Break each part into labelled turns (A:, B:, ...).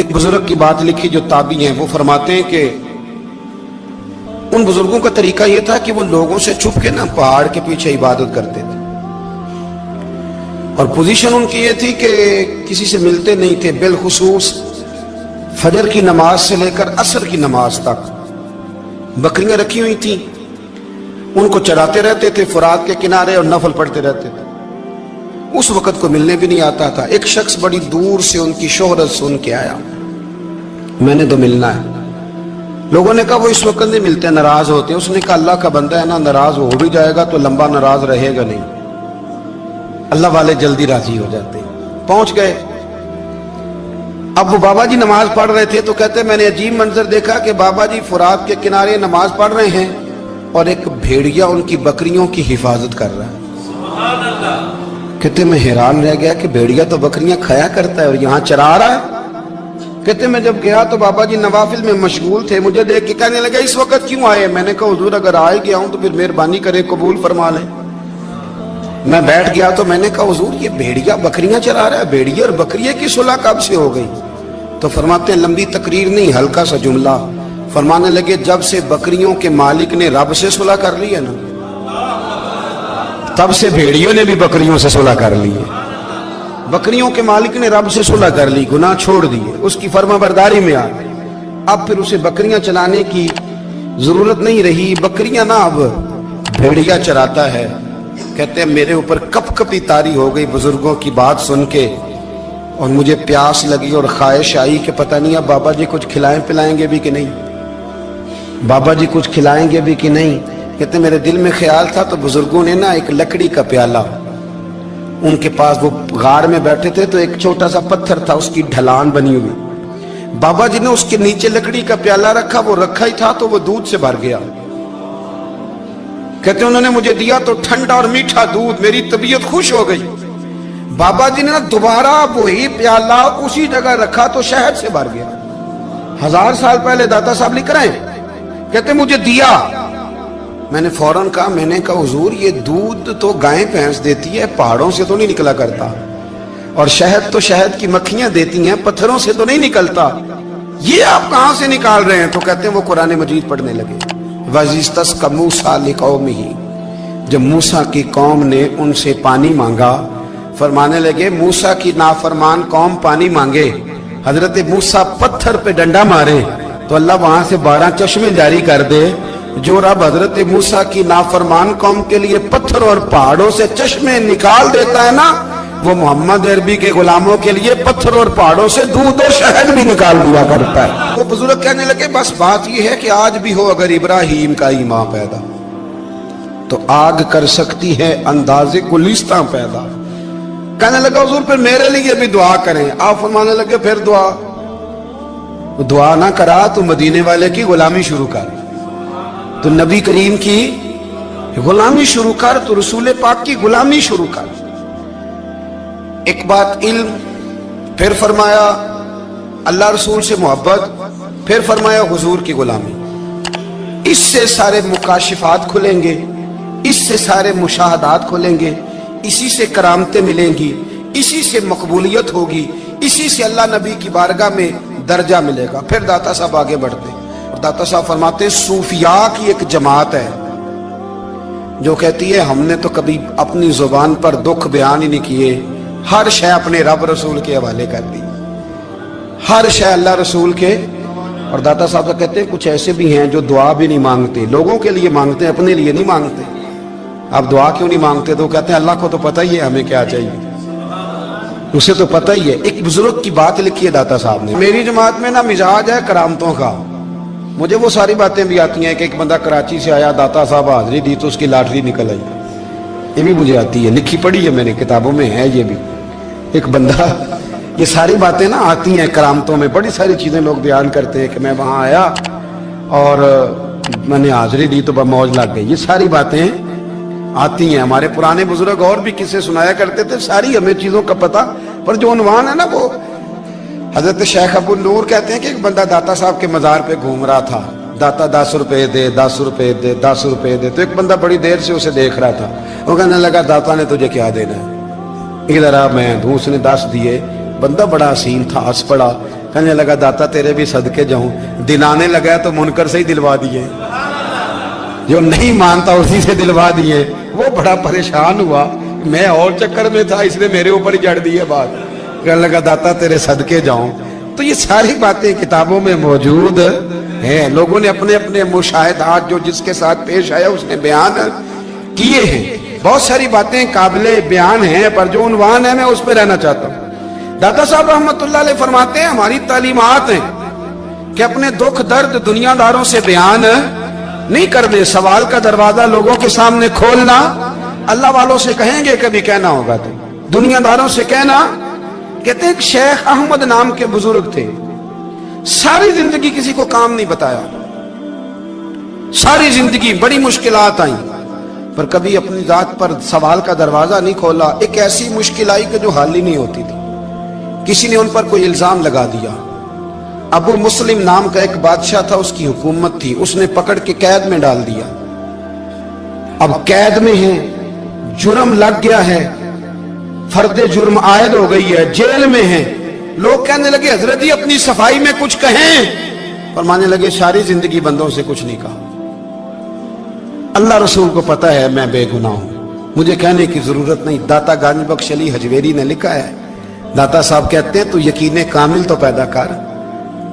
A: ایک بزرگ کی بات لکھی جو تابعی ہیں، وہ فرماتے ہیں کہ ان بزرگوں کا طریقہ یہ تھا کہ وہ لوگوں سے چھپ کے نا پہاڑ کے پیچھے عبادت کرتے تھے، اور پوزیشن ان کی یہ تھی کہ کسی سے ملتے نہیں تھے، بالخصوص فجر کی نماز سے لے کر عصر کی نماز تک بکریاں رکھی ہوئی تھیں، ان کو چراتے رہتے تھے فرات کے کنارے اور نفل پڑھتے رہتے تھے۔ اس وقت کو ملنے بھی نہیں آتا تھا۔ ایک شخص بڑی دور سے ان کی شہرت سن کے آیا، میں نے تو ملنا ہے۔ لوگوں نے کہا وہ اس وقت نہیں ملتے، ناراض ہوتے ہیں۔ اس نے کہا اللہ کا بندہ ہے نا، ناراض ہو بھی جائے گا تو لمبا ناراض رہے گا نہیں، اللہ والے جلدی راضی ہو جاتے ہیں۔ پہنچ گئے۔ اب وہ بابا جی نماز پڑھ رہے تھے تو کہتے میں نے عجیب منظر دیکھا کہ بابا جی فرات کے کنارے نماز پڑھ رہے ہیں اور ایک بھیڑیا ان کی بکریوں کی حفاظت کر رہا ہے۔ سبحان اللہ۔ کہتے میں حیران رہ گیا کہ بھیڑیا تو بکریاں کھایا کرتا ہے اور یہاں چرا رہا ہے۔ کہتے میں جب گیا تو بابا جی نوافل میں مشغول تھے، مجھے دیکھ کے کہنے لگا اس وقت کیوں آئے؟ میں نے کہا حضور اگر آئے گیا ہوں تو پھر مہربانی کرے قبول فرما لیں۔ میں بیٹھ گیا تو میں نے کہا حضور یہ بھیڑیا بکریاں چرا رہا ہے، بھیڑیا اور بکریے کی صلح کب سے ہو گئی؟ تو فرماتے ہیں لمبی تقریر نہیں، ہلکا سا جملہ۔ فرمانے لگے جب سے بکریوں کے مالک نے رب سے صلح کر لی ہے نا، تب سے بھیڑیوں نے بھی بکریوں سے صلح کر لی ہے۔ بکریوں کے مالک نے رب سے صلح کر لی، گناہ چھوڑ دیے، اس کی فرما برداری میں آ گئے۔ اب پھر اسے بکریاں چلانے کی ضرورت نہیں رہی، بکریاں نہ اب بھیڑیا چراتا ہے۔ کہتے ہیں میرے اوپر کپ کپی طاری ہو گئی بزرگوں کی بات سن کے، اور مجھے پیاس لگی اور خواہش آئی کہ پتہ نہیں اب بابا جی کچھ کھلائیں پلائیں گے بھی کہ نہیں، بابا جی کچھ کھلائیں گے بھی کہ نہیں۔ کہتے میرے دل میں خیال تھا تو بزرگوں نے نا ایک لکڑی کا پیالہ، ان کے پاس وہ غار میں بیٹھے تھے تو ایک چھوٹا سا پتھر تھا، اس کی ڈھلان بنی ہوئی، بابا جی نے اس کے نیچے لکڑی کا پیالہ رکھا، وہ رکھا ہی تھا تو وہ دودھ سے بھر گیا۔ کہتے انہوں نے مجھے دیا تو ٹھنڈا اور میٹھا دودھ، میری طبیعت خوش ہو گئی۔ بابا جی نے دوبارہ وہی پیالہ اسی جگہ رکھا تو شہد سے بھر گیا۔ 1000 سال پہلے داتا صاحب لکھ رہے ہیں، کہتے مجھے دیا۔ میں نے فوراً کہا، میں نے کہا حضور یہ دودھ تو گائیں بھینس دیتی ہے، پہاڑوں سے تو نہیں نکلا کرتا، اور شہد تو شہد کی مکھیاں دیتی ہیں، پتھروں سے تو نہیں نکلتا، یہ آپ کہاں سے نکال رہے ہیں؟ تو کہتے ہیں وہ قرآن مجید پڑھنے لگے۔ وَإِذِ اسْتَسْقَى مُوسَىٰ لِقَوْمِهِ، جب موسیٰ کی قوم نے ان سے پانی مانگا، فرمانے لگے موسیٰ کی نافرمان قوم پانی مانگے، حضرت موسیٰ پتھر پہ ڈنڈا مارے تو اللہ وہاں سے 12 چشمے جاری کر دے۔ جو رب حضرت موسیٰ کی نافرمان قوم کے لیے پتھر اور پہاڑوں سے چشمے نکال دیتا ہے نا، وہ محمد عربی کے غلاموں کے لیے پتھر اور پہاڑوں سے دودھ اور شہد بھی نکال دیا کرتا ہے۔ وہ بزرگ کہنے لگے بس بات یہ ہے کہ آج بھی ہو اگر ابراہیم کا ایمان پیدا تو آگ کر سکتی ہے انداز گلستاں پیدا۔ کہنے لگا حضور پھر میرے لیے بھی دعا کریں۔ آپ فرمانے لگے پھر دعا نہ کرا تو مدینے والے کی غلامی شروع کر، تو نبی کریم کی غلامی شروع کر، تو رسول پاک کی غلامی شروع کر۔ ایک بات علم، پھر فرمایا اللہ رسول سے محبت، پھر فرمایا حضور کی غلامی۔ اس سے سارے مکاشفات کھلیں گے، اس سے سارے مشاہدات کھلیں گے، اسی سے کرامتیں ملیں گی، اسی سے مقبولیت ہوگی، اسی سے اللہ نبی کی بارگاہ میں درجہ ملے گا۔ پھر داتا صاحب آگے بڑھتے ہیں اور داتا صاحب فرماتے ہیں صوفیاء کی ایک جماعت ہے جو کہتی ہے ہم نے تو کبھی اپنی زبان پر دکھ بیان ہی نہیں کیے، ہر شے اپنے رب رسول کے حوالے کر دی، ہر شے اللہ رسول کے۔ اور داتا صاحب کہتے ہیں کچھ ایسے بھی ہیں جو دعا بھی نہیں مانگتے، لوگوں کے لیے مانگتے ہیں، اپنے لیے نہیں مانگتے۔ آپ دعا کیوں نہیں مانگتے؟ تو کہتے ہیں اللہ کو تو پتہ ہی ہے ہمیں کیا چاہیے، اسے تو پتہ ہی ہے۔ ایک بزرگ کی بات لکھی ہے داتا صاحب نے، میری جماعت میں نا مزاج ہے کرامتوں کا، مجھے وہ ساری باتیں بھی آتی ہیں کہ ایک بندہ کراچی سے آیا، داتا صاحب حاضری دی تو اس کی لاٹری نکل آئی، یہ بھی مجھے آتی ہے، لکھی پڑھی ہے میں نے، کتابوں میں ہے یہ بھی۔ ایک بندہ، یہ ساری باتیں نا آتی ہیں کرامتوں میں، بڑی ساری چیزیں لوگ بیان کرتے ہیں کہ میں وہاں آیا اور میں نے حاضری دی تو موج لگ گئی، یہ ساری باتیں آتی ہیں۔ ہمارے پرانے بزرگ اور بھی قصے سنایا کرتے تھے، ساری ہمیں چیزوں کا پتہ، پر جو عنوان ہے نا وہ حضرت شیخ ابو نور کہتے ہیں کہ ایک بندہ داتا صاحب کے مزار پہ گھوم رہا تھا، داتا 10 روپے دے، 10 روپے دے، 10 روپے دے، تو ایک بندہ بڑی دیر سے اسے دیکھ رہا تھا، وہ کہنے لگا داتا نے تجھے کیا دینا ہے، ادھر آ میں دوں۔ اس نے 10 دیے، بندہ بڑا حسین تھا، ہنس پڑا، कहने लगा दाता तेरे भी सदके जाऊं, दिन आने लगा तो मुनकर से ही दिलवा दिए, जो नहीं मानता उसी से दिलवा दिए। वो बड़ा परेशान हुआ, मैं और चक्कर में था इसलिए मेरे ऊपर ही जड़ दी है बात। कहने लगा दाता तेरे सदके जाऊं। तो ये सारी बातें किताबों में मौजूद है, लोगों ने अपने अपने मुशाहिदात जो जिसके साथ पेश आया उसने बयान किए हैं। बहुत सारी बातें काबिले बयान हैं, पर जो उन्वान है मैं उस पर रहना चाहता हूँ। दाता साहब रहमतुल्लाह अलैह फरमाते हैं हमारी तालीमात हैं कि अपने दुख दर्द दुनियादारों से बयान नहीं करने, सवाल का दरवाजा लोगों के सामने खोलना। अल्लाह वालों से कहेंगे कभी कहना होगा तो दुनियादारों से कहना। कहते हैं शेख अहमद नाम के बुजुर्ग थे, सारी जिंदगी किसी को काम नहीं बताया, सारी जिंदगी बड़ी मुश्किलात आई, पर कभी अपनी जात पर सवाल का दरवाजा नहीं खोला। एक ऐसी मुश्किल आई कि जो हल ही नहीं होती थी। किसी ने उन पर कोई इल्जाम लगा दिया। अबू मुस्लिम नाम का एक बादशाह था, उसकी हुकूमत थी, उसने पकड़ के कैद में डाल दिया। अब कैद में है, जुर्म लग गया है, फर्दे जुर्म आयद हो गई है, जेल में है। लोग कहने लगे हजरत जी अपनी सफाई में कुछ कहें, पर मानने लगे सारी जिंदगी बंदों से कुछ नहीं कहा। अल्लाह रसूल को पता है मैं बेगुनाह हूं, मुझे कहने की जरूरत नहीं। दाता गानी बख्श अली हजवेरी ने लिखा है, दाता साहब कहते हैं तू यकीन कामिल तो पैदा कर,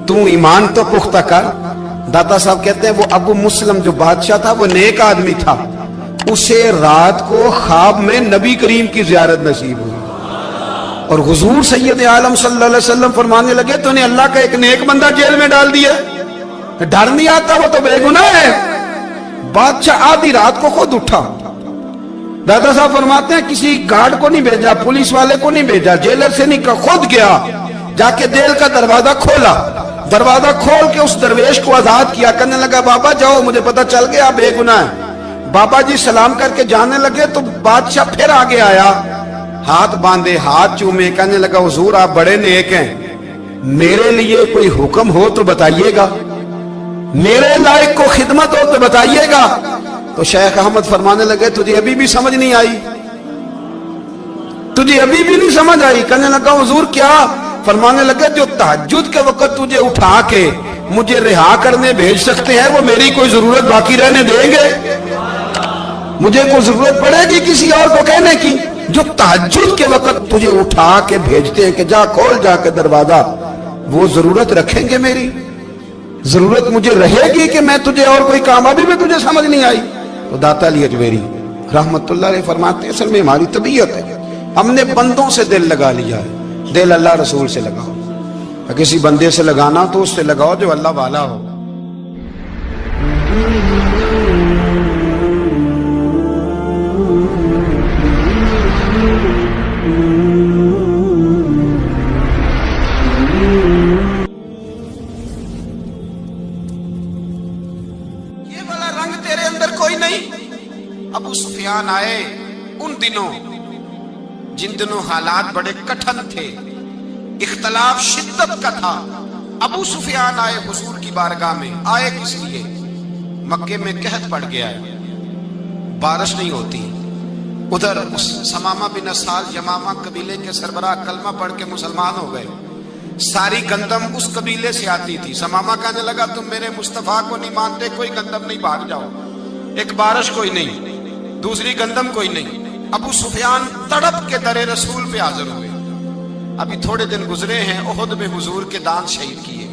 A: तू ईमान तो पुख्ता कर। दाता साहब कहते हैं वो अबू मुस्लिम जो बादशाह था वो नेक आदमी था, उसे रात को ख्वाब में नबी करीम की ज़ियारत नसीब हुई और हुजूर सैयद आलम सल्लल्लाहु अलैहि वसल्लम फरमाने लगे तूने अल्लाह का एक नेक बंदा जेल में डाल दिया, डर नहीं आता, वो तो बेगुनाह है। बादशाह आधी रात को खुद उठा। दादा साहब फरमाते हैं किसी गार्ड को नहीं भेजा, पुलिस वाले को नहीं भेजा, जेलर से नहीं, खुद गया, जाके जेल का दरवाजा खोला, दरवाजा खोल के उस दरवेश को आजाद किया। कहने लगा बाबा जाओ, मुझे पता चल गया बेगुनाह है। बाबा जी सलाम करके जाने लगे तो बादशाह फिर आगे आया, हाथ बांधे, हाथ चूमे, कहने लगा हुजूर आप बड़े नेक हैं, मेरे लिए कोई हुक्म हो तो बताइएगा, मेरे लायक को खिदमत हो तो बताइएगा। तो शेख अहमद फरमाने लगे तुझे अभी भी समझ नहीं आई, तुझे अभी भी नहीं समझ आई। कहने लगा हुजूर क्या? फरमाने लगे जो तहज्जुद के वक्त तुझे उठा के मुझे रिहा करने भेज सकते हैं वो मेरी कोई जरूरत बाकी रहने देंगे? मुझे कोई जरूरत पड़ेगी किसी और को कहने की? जो तहज्जुद के वक्त तुझे उठा के भेजते हैं कि जा खोल जाके दरवाजा, वो जरूरत रखेंगे? मेरी जरूरत मुझे रहेगी कि मैं तुझे और कोई काम? अभी भी तुझे समझ नहीं आई? तो दाता अली अजमेरी रहमतुल्लाह अलैह फरमाते हैं असल में हमारी तबीयत है, हमने बंदों से दिल लगा लिया है। दिल अल्लाह रसूल से लगाओ, किसी बंदे से लगाना तो उससे लगाओ जो अल्लाह वाला हो। ये वाला रंग तेरे अंदर कोई नहीं। अबू सुफियान आए उन दिनों जिन दिनों हालात बड़े कठिन थे, इख्तलाफ शिद्दत का था। अबू सुफियान आए हुजूर की बारगाह में। आए किस लिए? मक्के में कहत पड़ गया है, बारिश नहीं होती। उधर उस समामा बिन असाल यमामा कबीले के सरबराह कलमा पढ़ के मुसलमान हो गए। सारी गंदम उस कबीले से आती थी। समामा कहने लगा तुम मेरे मुस्तफा को नहीं मानते, कोई गंदम नहीं, भाग जाओ। एक बारिश कोई नहीं, दूसरी गंदम कोई नहीं। अबू सुफियान तड़प के दरे रसूल पे हाजिर हुए। अभी थोड़े दिन गुजरे हैं, ओहद में हुजूर के दांत शहीद किए।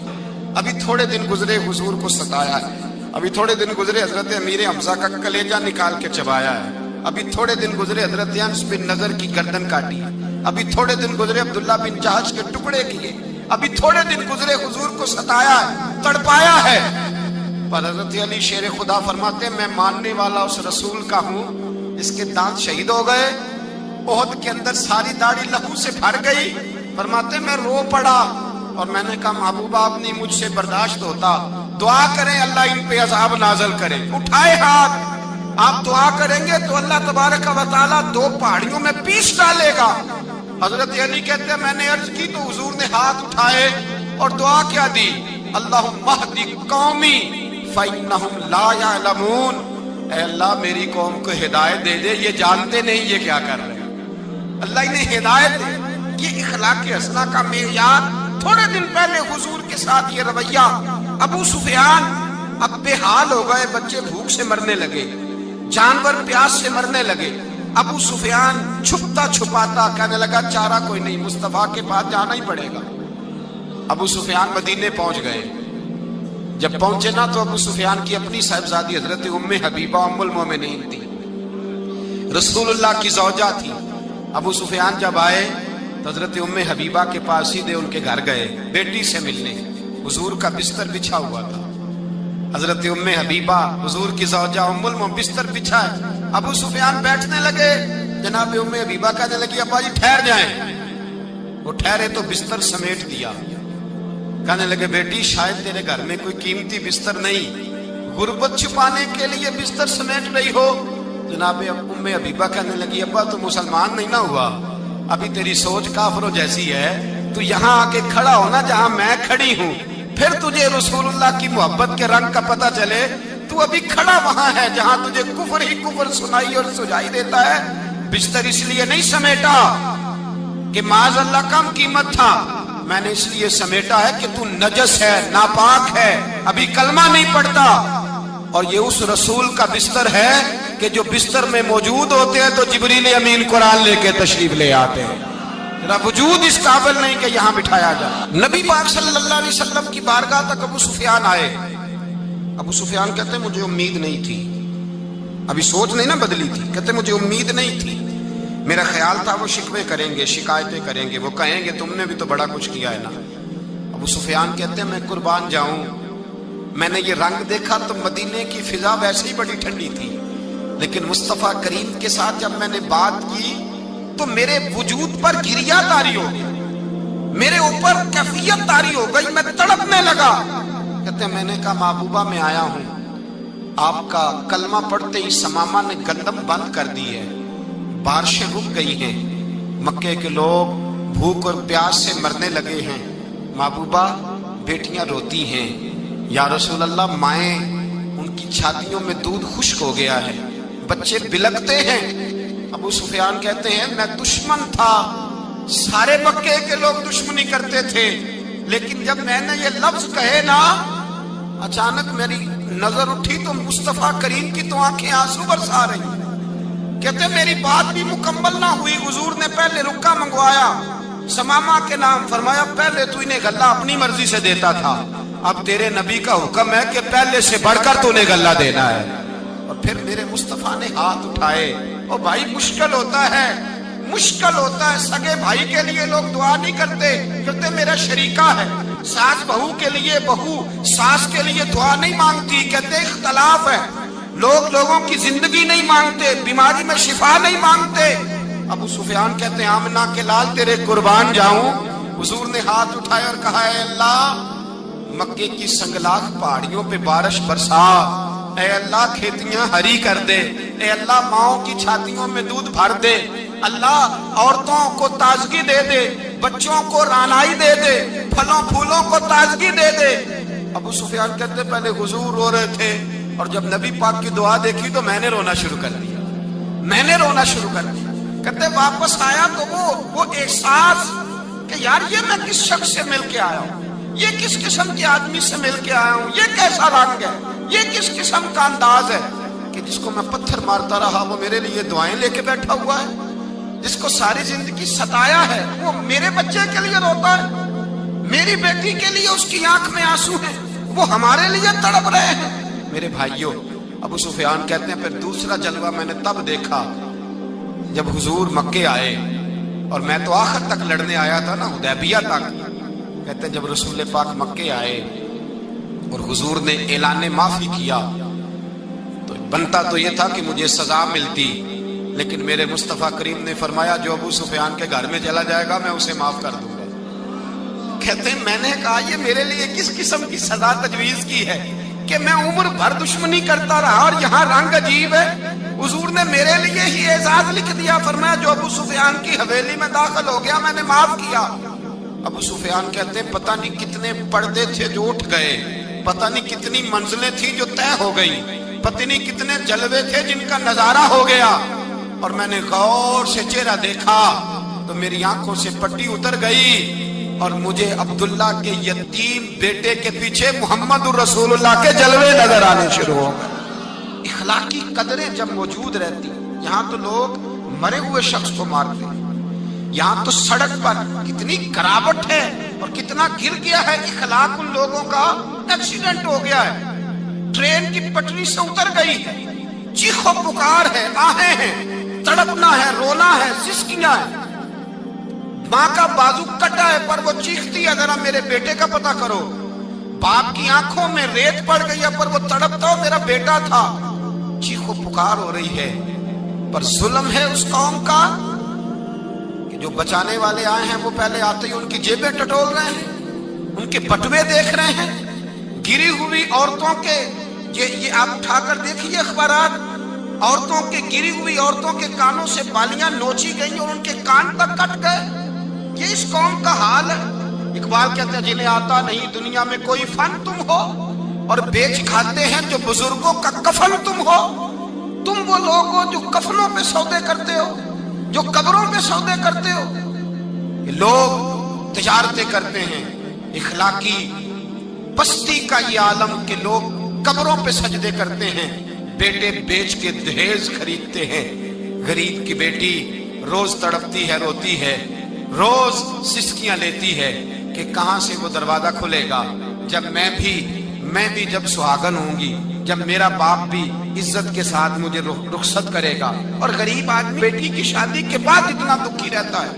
A: अभी थोड़े दिन गुजरे, हुजूर को सताया है। अभी थोड़े दिन गुजरे, हजरत अमीर हमजा का कलेजा निकाल के चबाया है। अभी थोड़े दिन गुजरे, हजरत अनस बिन नजर की गर्दन काटी। अभी थोड़े दिन गुजरे, अब्दुल्ला बिन जहाज के टुकड़े किए। अभी थोड़े दिन गुजरे, हुजूर को सताया है, तड़पाया है। पर हजरत अली शेर खुदा फरमाते मैं मानने वाला उस रसूल का हूं, इसके दांत शहीद हो गए। ओहद के अंदर सारी दाढ़ी लहू से भर गई। फरमाते मैं रो पड़ा और मैंने कहा महबूबा आप नहीं मुझसे बर्दाश्त होता, दुआ करें अल्लाह इन पे अज़ाब नाज़िल करे। उठाए हाथ, आप दुआ करेंगे तो अल्लाह तबारक व तआला दो पहाड़ियों में पीस डालेगा। हजरत अली कहते हैं मैंने अर्ज की तो हुजूर ने हाथ उठाए और दुआ क्या दी, अल्लाहुम्मा हदी कौमी फइन्नहुम ला यअलमून। ऐ अल्लाह मेरी कौम को हिदायत दे दे, ये जानते नहीं ये क्या कर रहे हैं। अल्लाह इन्हें हिदायत दे। ये इखलाक हसना का मेयार थोड़े दिन पहले हुजूर के साथ ये रवैया। अबू सुफियान अब बेहाल हो गए, बच्चे भूख से मरने लगे, जानवर प्यास से मरने लगे। अबू सुफियान छुपता छुपाता कहने लगा चारा कोई नहीं, मुस्तफा के पास जाना ही पड़ेगा। अबू सुफियान मदीने पहुंच गए। जब पहुंचे ना तो अबू सुफियान की अपनी साहिबजादी हजरत उम्मे हबीबा उम्मुल मोमिनीन थी, रसूलुल्लाह की ज़ौजा थी। अबू सुफियान जब आए तो हजरत उम्मे हबीबा के पास सीधे उनके घर गए बेटी से मिलने। हुजूर का बिस्तर बिछा हुआ था, हजरत उम्मे हबीबा हुजूर की ज़ौजा उम्मुल मोमिनीन बिस्तर बिछाए। अबू सुफियान बैठने लगे, जनाब उम्मे हबीबा कहने लगी अब्बा जी ठहर जाएं। वो ठहरे तो बिस्तर समेट दिया। कहने लगे बेटी शायद तेरे घर में कोई कीमती बिस्तर नहीं, गुर्बत छुपाने के लिए बिस्तर समेट रही हो। जनाब उम्मे हबीबा कहने लगी अब्बा तू मुसलमान नहीं ना हुआ, अभी तेरी सोच काफिरों जैसी है। तू यहाँ आके खड़ा हो ना जहाँ मैं खड़ी हूँ, फिर तुझे रसूलुल्लाह की मोहब्बत के रंग का पता चले। तू अभी खड़ा वहां है जहां तुझे कुफर ही कुफर सुनाई और सुझाई देता है। बिस्तर इसलिए नहीं समेटा कि माज़अल्लाह कम कीमत था, मैंने इसलिए समेटा है कि तू नजस है, नापाक है, अभी कलमा नहीं पढ़ता। और ये उस रसूल का बिस्तर है कि जो बिस्तर में मौजूद होते हैं तो जिब्रील अमीन कुरान लेके तशरीफ ले आते हैं। तेरा वजूद इस काबिल नहीं कि यहाँ बिठाया जाए। नबी पाक सल्लल्लाहु अलैहि वसल्लम की बारगाह तक अबू सुफियान आए। अबू सुफियान कहते मुझे उम्मीद नहीं थी, अभी सोच नहीं ना बदली थी, कहते मुझे उम्मीद नहीं थी, मेरा ख्याल था वो शिकवे करेंगे, शिकायतें करेंगे, वो कहेंगे तुमने भी तो बड़ा कुछ किया है ना। अबू सुफियान कहते हैं मैं कुर्बान जाऊं, मैंने ये रंग देखा तो मदीने की फिजा वैसे ही बड़ी ठंडी थी, लेकिन मुस्तफा करीम के साथ जब मैंने बात की तो मेरे वजूद पर गिरिया तारी हो गई, मेरे ऊपर कैफियत तारी हो गई, मैं तड़पने लगा। कहते मैंने कहा महबूबा मैं आया हूं, आपका कलमा पढ़ते ही समामा ने गंदम बंद कर दी है, बारिशें रुक गई हैं, मक्के के लोग भूख और प्यास से मरने लगे हैं, महबूबा बेटियां रोती हैं, या रसूल अल्लाह माएँ उनकी छातियों में दूध खुश्क हो गया है, बच्चे बिलकते हैं। अबू सुफियान कहते हैं मैं दुश्मन था, सारे मक्के के लोग दुश्मनी करते थे, लेकिन जब मैंने ये लफ्ज कहे ना अचानक मेरी नजर उठी तो मुस्तफा करीम की तो आंखें आंसू बरसा रही। कहते मेरी बात भी मुकम्मल ना हुई, हुजूर ने पहले रुक्का मंगवाया समामा के नाम, फरमाया पहले तू इन्हें गल्ला अपनी मर्जी से देता था, अब तेरे नबी का हुक्म है कि पहले से बढ़कर तूने गल्ला देना है। और फिर मेरे मुस्तफा ने हाथ उठाए। और भाई मुश्किल होता है, मुश्किल होता है, सगे भाई के लिए लोग दुआ नहीं करते, कहते मेरा शरीका है, सास बहू के लिए बहू सास के लिए दुआ नहीं मांगती, कहते इख्तलाफ है, लोग लोगों की जिंदगी नहीं मांगते, बीमारी में शिफा नहीं मांगते। अबू सुफियान कहते हैं आमना के लाल तेरे कुर्बान जाऊं। हुजूर ने हाथ उठाए और कहा है अल्लाह मक्के की संगलाख पहाड़ियों पे बारिश बरसा, ऐ अल्लाह खेतियां हरी कर दे, ऐ अल्लाह माओं की छातियों में दूध भर दे, अल्लाह औरतों को ताजगी दे दे, बच्चों को रानाई दे दे, फलों फूलों को ताजगी दे दे। अबू सुफियान कहते पहले हुजूर रो रहे थे और जब नबी पाक की दुआ देखी तो मैंने रोना शुरू कर दिया, मैंने रोना शुरू कर दिया। कहते वापस आया तो वो एहसास कि यार ये मैं किस शख्स से मिल के आया हूँ, ये किस किस्म के आदमी से मिल के आया हूँ, ये कैसा रंग है, ये किस किस्म का अंदाज है कि जिसको मैं पत्थर मारता रहा वो मेरे लिए दुआएं लेके बैठा हुआ है, जिसको सारी जिंदगी सताया है वो मेरे बच्चे के लिए रोता है, मेरी बेटी के लिए उसकी आंख में आंसू है, वो हमारे लिए तड़प रहे हैं। मेरे भाइयों, अबू सुफियान कहते हैं फिर दूसरा जलवा मैंने तब देखा जब हुजूर मक्के आए, और मैं तो आखिर तक लड़ने आया था ना, हुदैबिया तक। कहते हैं जब रसूल पाक मक्के आए और हुजूर ने ऐलान माफी किया तो बनता तो ये था कि मुझे सजा मिलती, लेकिन मेरे मुस्तफा करीम ने फरमाया जो अबू सुफियान के घर में चला जाएगा मैं उसे माफ कर दूंगा। कहते हैं मैंने कहा ये मेरे लिए किस किस्म की सजा तजवीज की है कि मैं उम्र भर दुश्मनी करता रहा और यहाँ रंग अजीब है। हुजूर ने मेरे लिए ही एजाज लिख दिया, फरमाया जो अबू सुफियान की हवेली में दाखिल हो गया मैंने माफ किया। अबू सुफियान कहते हैं पता नहीं कितने पर्दे थे जो उठ गए, पता नहीं कितनी मंजिलें थी जो तय हो गई, पता नहीं कितने जलवे थे जिनका नजारा हो गया। और मैंने गौर से चेहरा देखा तो मेरी आंखों से पट्टी उतर गई। اور مجھے عبداللہ کے یتیم بیٹے کے پیچھے محمد رسول اللہ کے جلوے نظر آنے شروع ہو گئے۔ اخلاقی قدریں جب موجود رہتی، یہاں تو لوگ مرے ہوئے شخص کو مارتے ہیں، یہاں تو سڑک پر کتنی گراوٹ ہے اور کتنا گر گیا ہے اخلاق ان لوگوں کا، ایکسیڈنٹ ہو گیا ہے، ٹرین کی پٹری سے اتر گئی ہے، چیخ و پکار ہے، آہیں ہیں، تڑپنا ہے، رونا ہے، سسکیاں ہے، ماں کا بازو کٹا ہے پر وہ چیختی ہے ذرا میرے بیٹے کا پتہ کرو، باپ کی آنکھوں میں ریت پڑ گئی ہے پر وہ تڑپتا ہو میرا بیٹا تھا، چیخ و پکار ہو رہی ہے۔ پر ظلم ہے اس قوم کا کہ جو بچانے والے آئے ہیں وہ پہلے آتے ہی ان کی جیبیں ٹٹول رہے ہیں، ان کے بٹوے دیکھ رہے ہیں، گری ہوئی عورتوں کے، یہ آپ اٹھا کر دیکھیے اخبارات، عورتوں کے گری ہوئی عورتوں کے کانوں سے بالیاں نوچی گئی اور ان کے کان تک کٹ گئے۔ یہ اس قوم کا حال ہے۔ اقبال کہتے ہیں جنہیں آتا نہیں دنیا میں کوئی فن تم ہو اور بیچ کھاتے ہیں جو بزرگوں کا کفن تم ہو۔ تم وہ لوگ ہو جو کفنوں پہ سودے کرتے ہو، جو قبروں پہ سودے کرتے ہو۔ یہ لوگ تجارتیں کرتے ہیں، اخلاقی پستی کا یہ عالم کہ لوگ قبروں پہ سجدے کرتے ہیں، بیٹے بیچ کے دہیز خریدتے ہیں۔ غریب کی بیٹی روز تڑپتی ہے، روتی ہے، روز سسکیاں لیتی ہے کہ کہاں سے وہ دروازہ کھلے گا جب میں بھی جب سہاگن ہوں گی، جب میرا باپ بھی عزت کے ساتھ مجھے رخصت کرے گا۔ اور غریب آدمی بیٹی کی شادی کے بعد اتنا دکھی رہتا ہے،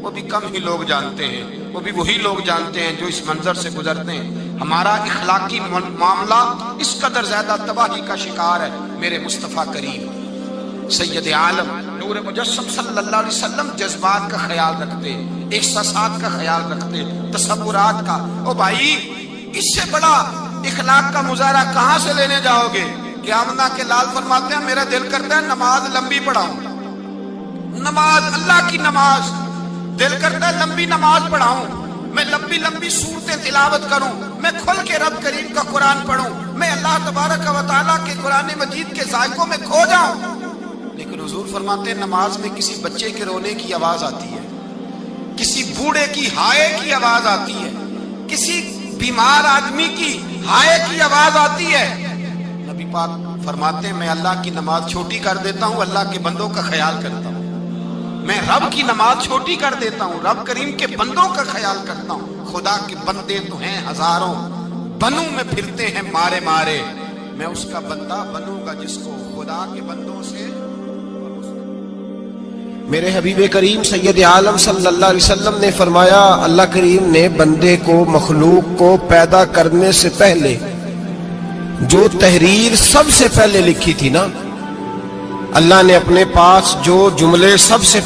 A: وہ بھی کم ہی لوگ جانتے ہیں، وہ بھی وہی لوگ جانتے ہیں جو اس منظر سے گزرتے ہیں۔ ہمارا اخلاقی معاملہ اس قدر زیادہ تباہی کا شکار ہے۔ میرے مصطفیٰ کریم سید عالم نور مجسم صلی اللہ علیہ وسلم جذبات کا خیال رکھتے، احساسات کا خیال رکھتے، تصورات کا۔ او بھائی، اس سے بڑا اخلاق کا مظاہرہ کہاں سے لینے جاؤ گے؟ کہ آمنہ کے لال فرماتے ہیں میرا دل کرتا ہے نماز لمبی پڑھاؤں، نماز اللہ کی نماز، دل کرتا ہے لمبی نماز پڑھاؤں، میں لمبی لمبی سورتیں تلاوت کروں، میں کھل کے رب کریم کا قرآن پڑھوں، میں اللہ تبارک و تعالیٰ کے قرآن مجید کے ذائقوں میں کھو جاؤں۔ لیکن حضور فرماتے ہیں نماز میں کسی بچے کے رونے کی آواز آتی ہے، کسی بوڑھے کی ہائے کی آواز آتی ہے، کسی بیمار آدمی کی ہائے کی آواز آتی ہے۔ نبی پاک فرماتے ہیں میں اللہ کی نماز چھوٹی کر دیتا ہوں، اللہ کے بندوں کا خیال کرتا ہوں۔ میں رب کی نماز چھوٹی کر دیتا ہوں، رب کریم کے بندوں کا خیال کرتا ہوں۔ خدا کے بندے تو ہیں ہزاروں، بنوں میں پھرتے ہیں مارے مارے، میں اس کا بندہ بنوں گا جس کو خدا کے بندوں سے۔
B: میرے حبیب کریم سید عالم صلی اللہ علیہ وسلم نے فرمایا اللہ کریم نے بندے کو، مخلوق کو پیدا کرنے سے پہلے جو تحریر سب سے پہلے لکھی تھی نا، اللہ نے اپنے پاس جو جملے سب سے